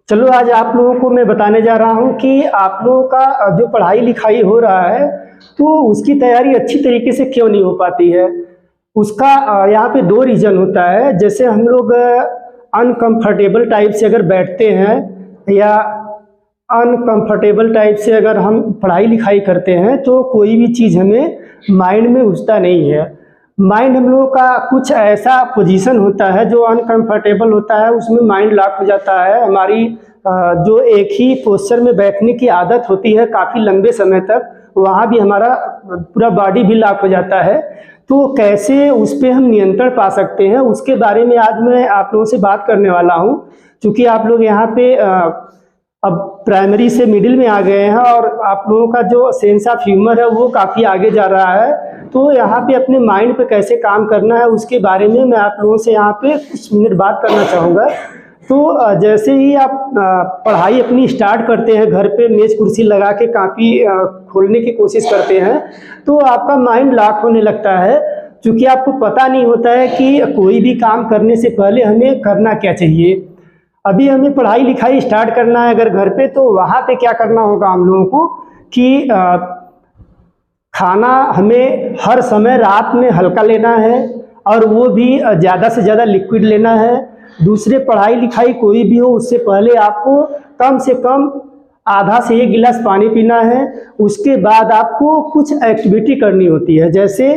चलो आज आप लोगों को मैं बताने जा रहा हूँ कि आप लोगों का जो पढ़ाई लिखाई हो रहा है तो उसकी तैयारी अच्छी तरीके से क्यों नहीं हो पाती है। उसका यहाँ पे दो रीज़न होता है। जैसे हम लोग अनकंफर्टेबल टाइप से अगर बैठते हैं या अनकंफर्टेबल टाइप से अगर हम पढ़ाई लिखाई करते हैं तो कोई भी चीज़ हमें माइंड में घुसता नहीं है। माइंड हम लोगों का कुछ ऐसा पोजीशन होता है जो अनकंफर्टेबल होता है, उसमें माइंड लॉक हो जाता है। हमारी जो एक ही पोस्चर में बैठने की आदत होती है काफ़ी लंबे समय तक, वहाँ भी हमारा पूरा बॉडी भी लॉक हो जाता है। तो कैसे उस पर हम नियंत्रण पा सकते हैं उसके बारे में आज मैं आप लोगों से बात करने वाला हूँ। क्योंकि आप लोग यहाँ पे अब प्राइमरी से मिडिल में आ गए हैं और आप लोगों का जो सेंस ऑफ ह्यूमर है वो काफ़ी आगे जा रहा है। तो यहाँ पे अपने माइंड पे कैसे काम करना है उसके बारे में मैं आप लोगों से यहाँ पे कुछ मिनट बात करना चाहूँगा। तो जैसे ही आप पढ़ाई अपनी स्टार्ट करते हैं, घर पे मेज कुर्सी लगा के काफ़ी खोलने की कोशिश करते हैं तो आपका माइंड लॉक होने लगता है। क्योंकि आपको पता नहीं होता है कि कोई भी काम करने से पहले हमें करना क्या चाहिए। अभी हमें पढ़ाई लिखाई स्टार्ट करना है अगर घर पे, तो वहाँ पे क्या करना होगा हम लोगों को कि खाना हमें हर समय रात में हल्का लेना है और वो भी ज़्यादा से ज़्यादा लिक्विड लेना है। दूसरे पढ़ाई लिखाई कोई भी हो उससे पहले आपको कम से कम आधा से 1 गिलास पानी पीना है। उसके बाद आपको कुछ एक्टिविटी करनी होती है, जैसे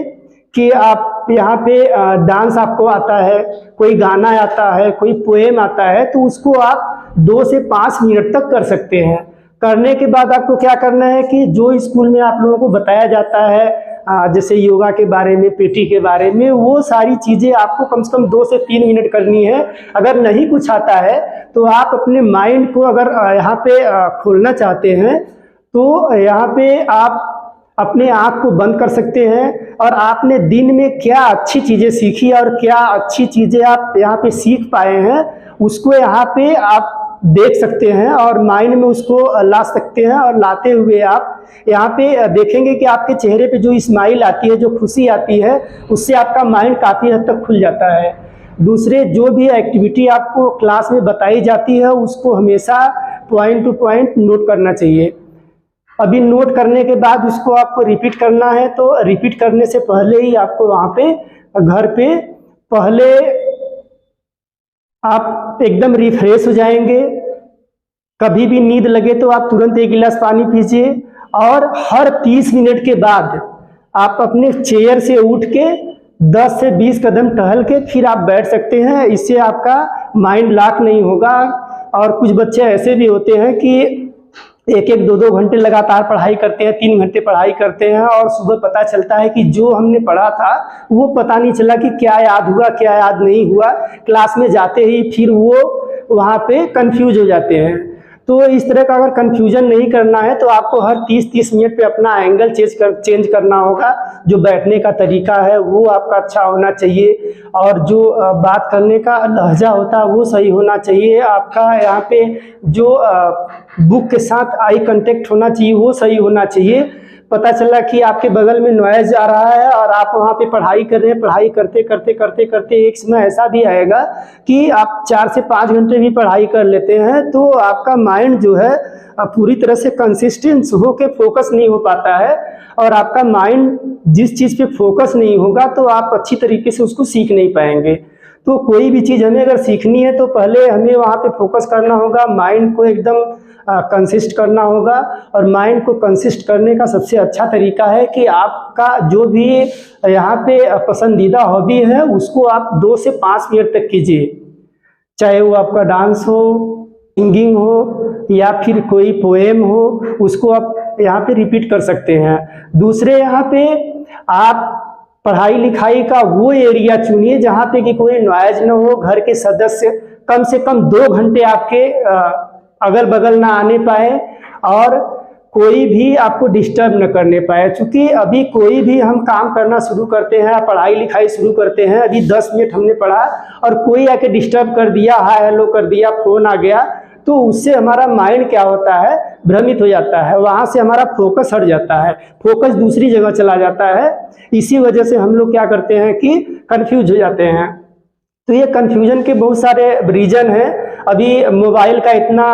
कि आप यहाँ पे डांस आपको आता है, कोई गाना आता है, कोई पोएम आता है, तो उसको आप 2 से 5 मिनट तक कर सकते हैं। करने के बाद आपको क्या करना है कि जो स्कूल में आप लोगों को बताया जाता है जैसे योगा के बारे में, पीटी के बारे में, वो सारी चीज़ें आपको कम से कम 2 से 3 मिनट करनी है। अगर नहीं कुछ आता है तो आप अपने माइंड को अगर यहाँ पे खोलना चाहते हैं तो यहाँ पे आप अपने आँख को बंद कर सकते हैं और आपने दिन में क्या अच्छी चीज़ें सीखी और क्या अच्छी चीज़ें आप यहाँ पे सीख पाए हैं उसको यहाँ पे आप देख सकते हैं और माइंड में उसको ला सकते हैं। और लाते हुए आप यहाँ पे देखेंगे कि आपके चेहरे पे जो स्माइल आती है, जो खुशी आती है, उससे आपका माइंड काफ़ी हद तक खुल जाता है। दूसरे जो भी एक्टिविटी आपको क्लास में बताई जाती है उसको हमेशा पॉइंट टू पॉइंट नोट करना चाहिए। अभी नोट करने के बाद उसको आपको रिपीट करना है, तो रिपीट करने से पहले ही आपको वहाँ पे घर पे पहले आप एकदम रिफ्रेश हो जाएंगे। कभी भी नींद लगे तो आप तुरंत 1 गिलास पानी पीजिए और हर 30 मिनट के बाद आप अपने चेयर से उठ के 10 से 20 कदम टहल के फिर आप बैठ सकते हैं। इससे आपका माइंड लॉक नहीं होगा। और कुछ बच्चे ऐसे भी होते हैं कि 1-1, 2-2 घंटे लगातार पढ़ाई करते हैं, 3 घंटे पढ़ाई करते हैं और सुबह पता चलता है कि जो हमने पढ़ा था वो पता नहीं चला कि क्या याद हुआ क्या याद नहीं हुआ। क्लास में जाते ही फिर वो वहाँ पे कंफ्यूज हो जाते हैं। तो इस तरह का अगर कंफ्यूजन नहीं करना है तो आपको हर 30-30 मिनट पे अपना एंगल चेंज करना होगा। जो बैठने का तरीका है वो आपका अच्छा होना चाहिए और जो बात करने का लहजा होता है वो सही होना चाहिए। आपका यहाँ पे जो बुक के साथ आई कांटेक्ट होना चाहिए वो सही होना चाहिए। पता चला कि आपके बगल में नॉइज आ रहा है और आप वहाँ पे पढ़ाई कर रहे हैं, पढ़ाई करते करते करते करते एक समय ऐसा भी आएगा कि आप 4 से 5 घंटे भी पढ़ाई कर लेते हैं तो आपका माइंड जो है पूरी तरह से कंसिस्टेंस हो के फोकस नहीं हो पाता है। और आपका माइंड जिस चीज़ पे फोकस नहीं होगा तो आप अच्छी तरीके से उसको सीख नहीं पाएंगे। तो कोई भी चीज़ हमें अगर सीखनी है तो पहले हमें वहाँ पे फोकस करना होगा, माइंड को एकदम कंसिस्ट करना होगा। और माइंड को कंसिस्ट करने का सबसे अच्छा तरीका है कि आपका जो भी यहाँ पे पसंदीदा हॉबी है उसको आप 2 से 5 मिनट तक कीजिए। चाहे वो आपका डांस हो, सिंगिंग हो या फिर कोई पोएम हो, उसको आप यहाँ पे रिपीट कर सकते हैं। दूसरे यहाँ पे आप पढ़ाई लिखाई का वो एरिया चुनिए जहाँ पे कि कोई नॉइज ना हो, घर के सदस्य कम से कम 2 घंटे आपके अगल बगल ना आने पाए और कोई भी आपको डिस्टर्ब न करने पाए। क्योंकि अभी कोई भी हम काम करना शुरू करते हैं, पढ़ाई लिखाई शुरू करते हैं, अभी 10 मिनट हमने पढ़ा और कोई आके डिस्टर्ब कर दिया, हाय हेलो कर दिया, फोन आ गया, तो उससे हमारा माइंड क्या होता है, भ्रमित हो जाता है। वहाँ से हमारा फोकस हट जाता है, फोकस दूसरी जगह चला जाता है। इसी वजह से हम लोग क्या करते हैं कि कंफ्यूज हो जाते हैं। तो ये कन्फ्यूजन के बहुत सारे रीजन हैं। अभी मोबाइल का इतना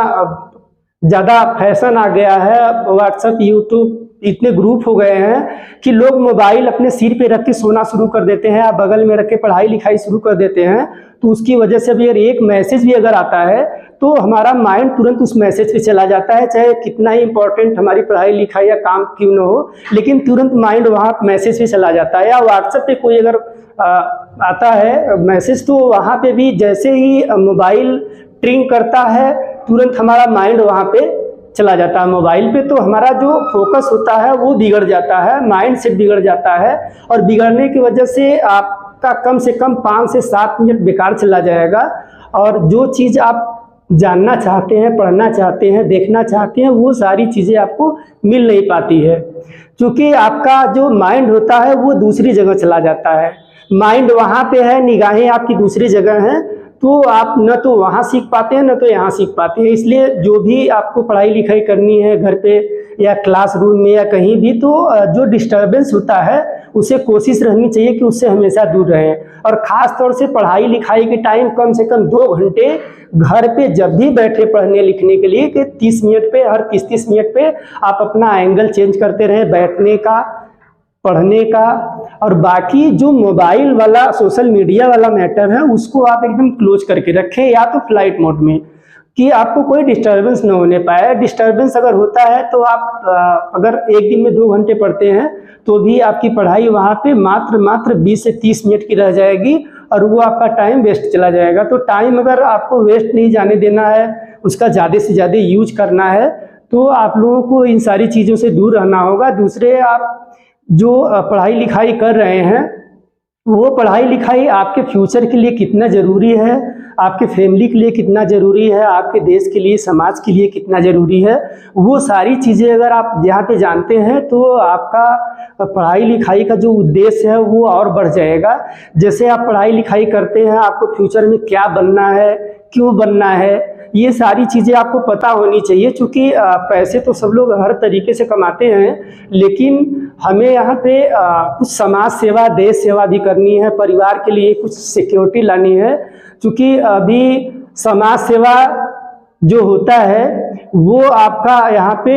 ज़्यादा फैशन आ गया है, व्हाट्सएप, यूट्यूब, इतने ग्रुप हो गए हैं कि लोग मोबाइल अपने सिर पे रख के सोना शुरू कर देते हैं या बगल में रख के पढ़ाई लिखाई शुरू कर देते हैं। तो उसकी वजह से अभी एक मैसेज भी अगर आता है तो हमारा माइंड तुरंत उस मैसेज पे चला जाता है, चाहे कितना ही इंपॉर्टेंट हमारी पढ़ाई लिखाई या काम क्यों न हो, लेकिन तुरंत माइंड वहाँ मैसेज पे चला जाता है। या व्हाट्सएप पे कोई अगर आता है मैसेज तो वहाँ पे भी जैसे ही मोबाइल ट्रिंग करता है तुरंत हमारा माइंड वहाँ पे चला जाता है मोबाइल पे। तो हमारा जो फोकस होता है वो बिगड़ जाता है, माइंड सेट बिगड़ जाता है, और बिगड़ने की वजह से आपका कम से कम 5 से 7 मिनट बेकार चला जाएगा। और जो चीज़ आप जानना चाहते हैं, पढ़ना चाहते हैं, देखना चाहते हैं, वो सारी चीज़ें आपको मिल नहीं पाती है, क्योंकि आपका जो माइंड होता है वो दूसरी जगह चला जाता है। माइंड वहाँ पे है, निगाहें आपकी दूसरी जगह हैं, तो आप न तो वहाँ सीख पाते हैं न तो यहाँ सीख पाते हैं। इसलिए जो भी आपको पढ़ाई लिखाई करनी है घर पे या क्लासरूम में या कहीं भी, तो जो डिस्टर्बेंस होता है उसे कोशिश रहनी चाहिए कि उससे हमेशा दूर रहें। और ख़ास तौर से पढ़ाई लिखाई के टाइम कम से कम 2 घंटे घर पे जब भी बैठे पढ़ने लिखने के लिए कि 30 मिनट पे, हर 30-30 मिनट पे आप अपना एंगल चेंज करते रहें बैठने का, पढ़ने का। और बाकी जो मोबाइल वाला सोशल मीडिया वाला मैटर है उसको आप एकदम क्लोज करके रखें, या तो फ्लाइट मोड में, कि आपको कोई डिस्टर्बेंस न होने पाए। डिस्टर्बेंस अगर होता है तो आप अगर एक दिन में 2 घंटे पढ़ते हैं तो भी आपकी पढ़ाई वहाँ पे मात्र 20 से 30 मिनट की रह जाएगी और वो आपका टाइम वेस्ट चला जाएगा। तो टाइम अगर आपको वेस्ट नहीं जाने देना है, उसका ज़्यादा से ज़्यादा यूज करना है, तो आप लोगों को इन सारी चीज़ों से दूर रहना होगा। दूसरे, आप जो पढ़ाई लिखाई कर रहे हैं वो पढ़ाई लिखाई आपके फ्यूचर के लिए कितना ज़रूरी है, आपके फैमिली के लिए कितना ज़रूरी है, आपके देश के लिए, समाज के लिए कितना ज़रूरी है, वो सारी चीज़ें अगर आप यहाँ पे जानते हैं तो आपका पढ़ाई लिखाई का जो उद्देश्य है वो और बढ़ जाएगा। जैसे आप पढ़ाई लिखाई करते हैं, आपको फ्यूचर में क्या बनना है, क्यों बनना है, ये सारी चीज़ें आपको पता होनी चाहिए। क्योंकि पैसे तो सब लोग हर तरीके से कमाते हैं, लेकिन हमें यहाँ पे कुछ समाज सेवा, देश सेवा भी करनी है, परिवार के लिए कुछ सिक्योरिटी लानी है। क्योंकि अभी समाज सेवा जो होता है वो आपका यहाँ पे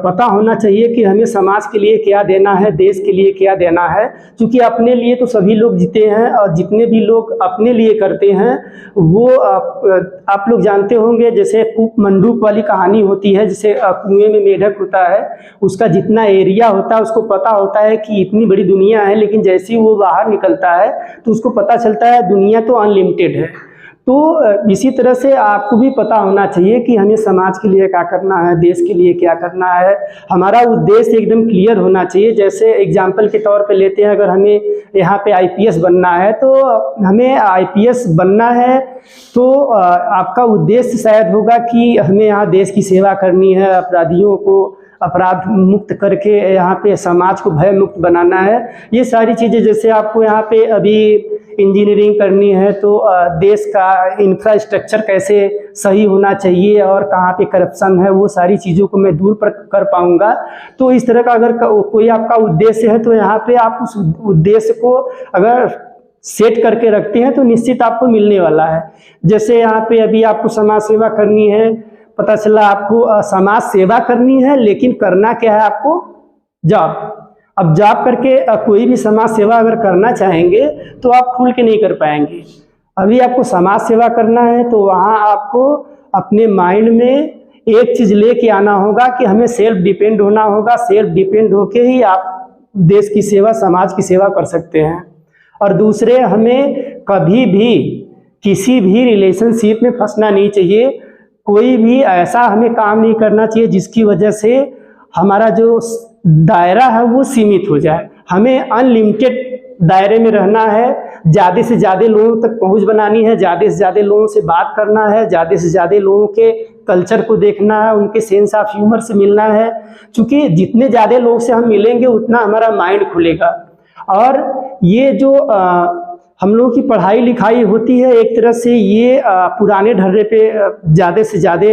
पता होना चाहिए कि हमें समाज के लिए क्या देना है, देश के लिए क्या देना है। क्योंकि अपने लिए तो सभी लोग जीते हैं, और जितने भी लोग अपने लिए करते हैं वो आप लोग जानते होंगे। जैसे कूप मंडूक वाली कहानी होती है, जैसे कुएं में मेढक होता है, उसका जितना एरिया होता है उसको पता होता है कि इतनी बड़ी दुनिया है, लेकिन जैसे ही वो बाहर निकलता है तो उसको पता चलता है दुनिया तो अनलिमिटेड है। तो इसी तरह से आपको भी पता होना चाहिए कि हमें समाज के लिए क्या करना है, देश के लिए क्या करना है। हमारा उद्देश्य एकदम क्लियर होना चाहिए। जैसे एग्जाम्पल के तौर पे लेते हैं, अगर हमें यहाँ पे IPS बनना है तो हमें IPS बनना है तो आपका उद्देश्य शायद होगा कि हमें यहाँ देश की सेवा करनी है, अपराधियों को अपराध मुक्त करके यहाँ पे समाज को भय मुक्त बनाना है। ये सारी चीज़ें, जैसे आपको यहाँ पे अभी इंजीनियरिंग करनी है तो देश का इंफ्रास्ट्रक्चर कैसे सही होना चाहिए और कहाँ पे करप्शन है, वो सारी चीज़ों को मैं दूर कर पाऊँगा। तो इस तरह का अगर कोई आपका उद्देश्य है तो यहाँ पे आप उस उद्देश्य को अगर सेट करके रखते हैं तो निश्चित आपको मिलने वाला है। जैसे यहाँ पे अभी आपको समाज सेवा करनी है, पता चला आपको समाज सेवा करनी है, लेकिन करना क्या है आपको, जॉब। अब जॉब करके कोई भी समाज सेवा अगर करना चाहेंगे तो आप खुल के नहीं कर पाएंगे। अभी आपको समाज सेवा करना है तो वहाँ आपको अपने माइंड में एक चीज़ लेके आना होगा कि हमें सेल्फ डिपेंड होना होगा। सेल्फ डिपेंड होके ही आप देश की सेवा, समाज की सेवा कर सकते हैं। और दूसरे, हमें कभी भी किसी भी रिलेशनशिप में फंसना नहीं चाहिए। कोई भी ऐसा हमें काम नहीं करना चाहिए जिसकी वजह से हमारा जो दायरा है वो सीमित हो जाए। हमें अनलिमिटेड दायरे में रहना है, ज़्यादा से ज़्यादा लोगों तक पहुंच बनानी है, ज़्यादा से ज़्यादा लोगों से बात करना है, ज़्यादा से ज़्यादा लोगों के कल्चर को देखना है, उनके सेंस ऑफ ह्यूमर से मिलना है। क्योंकि जितने ज़्यादा लोग से हम मिलेंगे उतना हमारा माइंड खुलेगा। और ये जो हम लोगों की पढ़ाई लिखाई होती है एक तरह से ये पुराने ढर्रे पे ज़्यादा से ज़्यादा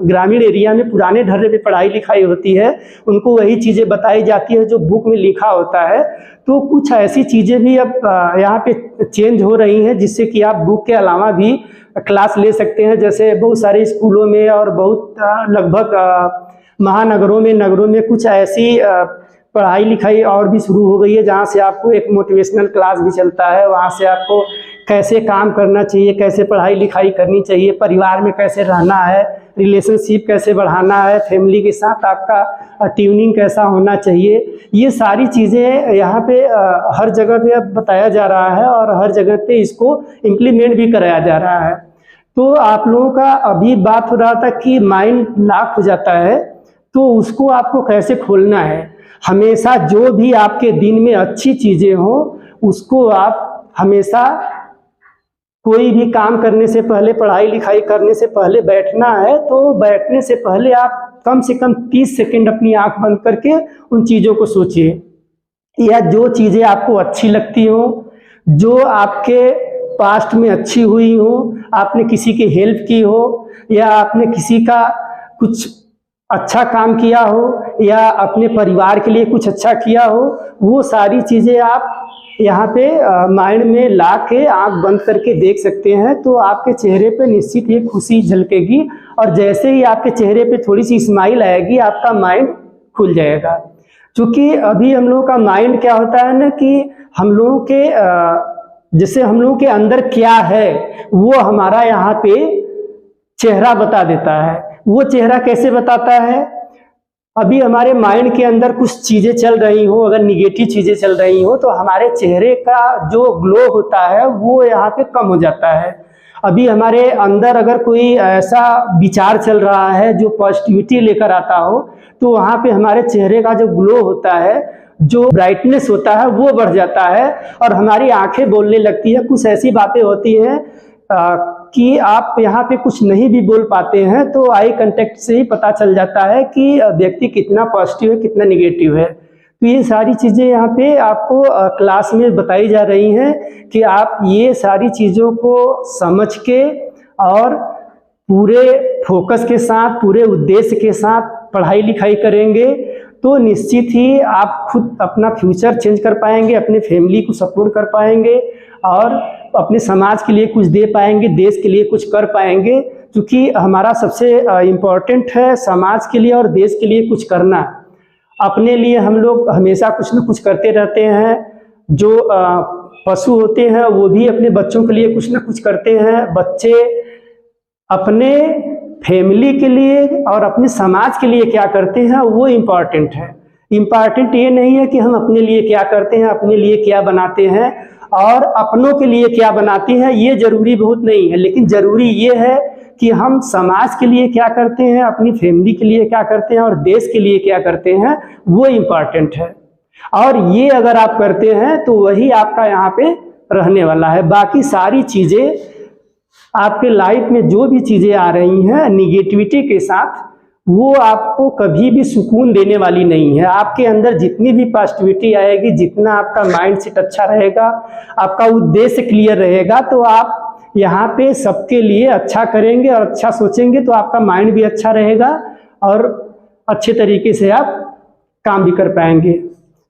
ग्रामीण एरिया में पुराने ढर्रे पे पढ़ाई लिखाई होती है, उनको वही चीज़ें बताई जाती है जो बुक में लिखा होता है। तो कुछ ऐसी चीज़ें भी अब यहाँ पे चेंज हो रही हैं जिससे कि आप बुक के अलावा भी क्लास ले सकते हैं। जैसे बहुत सारे स्कूलों में और बहुत लगभग महानगरों में नगरों में कुछ ऐसी पढ़ाई लिखाई और भी शुरू हो गई है जहाँ से आपको एक मोटिवेशनल क्लास भी चलता है। वहाँ से आपको कैसे काम करना चाहिए, कैसे पढ़ाई लिखाई करनी चाहिए, परिवार में कैसे रहना है, रिलेशनशिप कैसे बढ़ाना है, फैमिली के साथ आपका ट्यूनिंग कैसा होना चाहिए, ये सारी चीज़ें यहाँ पे हर जगह पे अब बताया जा रहा है और हर जगह पे इसको इम्प्लीमेंट भी कराया जा रहा है। तो आप लोगों का अभी बात हो रहा था कि माइंड लॉक हो जाता है, तो उसको आपको कैसे खोलना है। हमेशा जो भी आपके दिन में अच्छी चीज़ें हो उसको आप हमेशा कोई भी काम करने से पहले, पढ़ाई लिखाई करने से पहले बैठना है तो बैठने से पहले आप कम से कम 30 सेकंड अपनी आंख बंद करके उन चीज़ों को सोचिए, या जो चीज़ें आपको अच्छी लगती हो, जो आपके पास्ट में अच्छी हुई हो, आपने किसी की हेल्प की हो या आपने किसी का कुछ अच्छा काम किया हो या अपने परिवार के लिए कुछ अच्छा किया हो, वो सारी चीज़ें आप यहाँ पे माइंड में ला के आँख बंद करके देख सकते हैं। तो आपके चेहरे पे निश्चित ही खुशी झलकेगी और जैसे ही आपके चेहरे पे थोड़ी सी स्माइल आएगी आपका माइंड खुल जाएगा। क्योंकि अभी हम लोगों का माइंड क्या होता है ना कि हम लोगों के जैसे हम लोगों के अंदर क्या है वो हमारा यहाँ पे चेहरा बता देता है। वो चेहरा कैसे बताता है? अभी हमारे माइंड के अंदर कुछ चीज़ें चल रही हो, अगर निगेटिव चीज़ें चल रही हो तो हमारे चेहरे का जो ग्लो होता है वो यहाँ पे कम हो जाता है। अभी हमारे अंदर अगर कोई ऐसा विचार चल रहा है जो पॉजिटिविटी लेकर आता हो तो वहाँ पे हमारे चेहरे का जो ग्लो होता है, जो ब्राइटनेस होता है वो बढ़ जाता है और हमारी आंखें बोलने लगती है। कुछ ऐसी बातें होती हैं कि आप यहाँ पे कुछ नहीं भी बोल पाते हैं तो आई कांटेक्ट से ही पता चल जाता है कि व्यक्ति कितना पॉजिटिव है, कितना निगेटिव है। तो ये सारी चीज़ें यहाँ पे आपको क्लास में बताई जा रही हैं कि आप ये सारी चीज़ों को समझ के और पूरे फोकस के साथ, पूरे उद्देश्य के साथ पढ़ाई लिखाई करेंगे तो निश्चित ही आप खुद अपना फ्यूचर चेंज कर पाएंगे, अपने फैमिली को सपोर्ट कर पाएंगे और अपने समाज के लिए कुछ दे पाएंगे, देश के लिए कुछ कर पाएंगे। क्योंकि हमारा सबसे इम्पोर्टेंट है समाज के लिए और देश के लिए कुछ करना। अपने लिए हम लोग हमेशा कुछ न कुछ करते रहते हैं। जो पशु होते हैं वो भी अपने बच्चों के लिए कुछ न कुछ करते हैं। बच्चे अपने फैमिली के लिए और अपने समाज के लिए क्या करते हैं वो इम्पॉर्टेंट है। इम्पॉर्टेंट ये नहीं है कि हम अपने लिए क्या करते हैं, अपने लिए क्या बनाते हैं और अपनों के लिए क्या बनाते हैं, ये जरूरी बहुत नहीं है। लेकिन जरूरी ये है कि हम समाज के लिए क्या करते हैं, अपनी फैमिली के लिए क्या करते हैं और देश के लिए क्या करते हैं, वो इम्पॉर्टेंट है। और ये अगर आप करते हैं तो वही आपका यहाँ पे रहने वाला है। बाकी सारी चीज़ें आपके लाइफ में जो भी चीज़ें आ रही हैं निगेटिविटी के साथ, वो आपको कभी भी सुकून देने वाली नहीं है। आपके अंदर जितनी भी पॉजिटिविटी आएगी, जितना आपका माइंडसेट अच्छा रहेगा, आपका उद्देश्य क्लियर रहेगा, तो आप यहाँ पे सबके लिए अच्छा करेंगे और अच्छा सोचेंगे तो आपका माइंड भी अच्छा रहेगा और अच्छे तरीके से आप काम भी कर पाएंगे।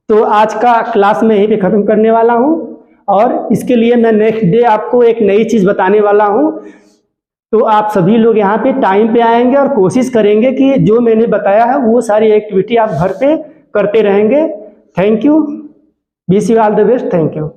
तो आज का क्लास मैं यहीं पे ख़त्म करने वाला हूँ और इसके लिए मैं नेक्स्ट डे आपको एक नई चीज़ बताने वाला हूँ। तो आप सभी लोग यहाँ पे टाइम पे आएंगे और कोशिश करेंगे कि जो मैंने बताया है वो सारी एक्टिविटी आप घर पे करते रहेंगे। Thank you, wish you all the best. Thank you.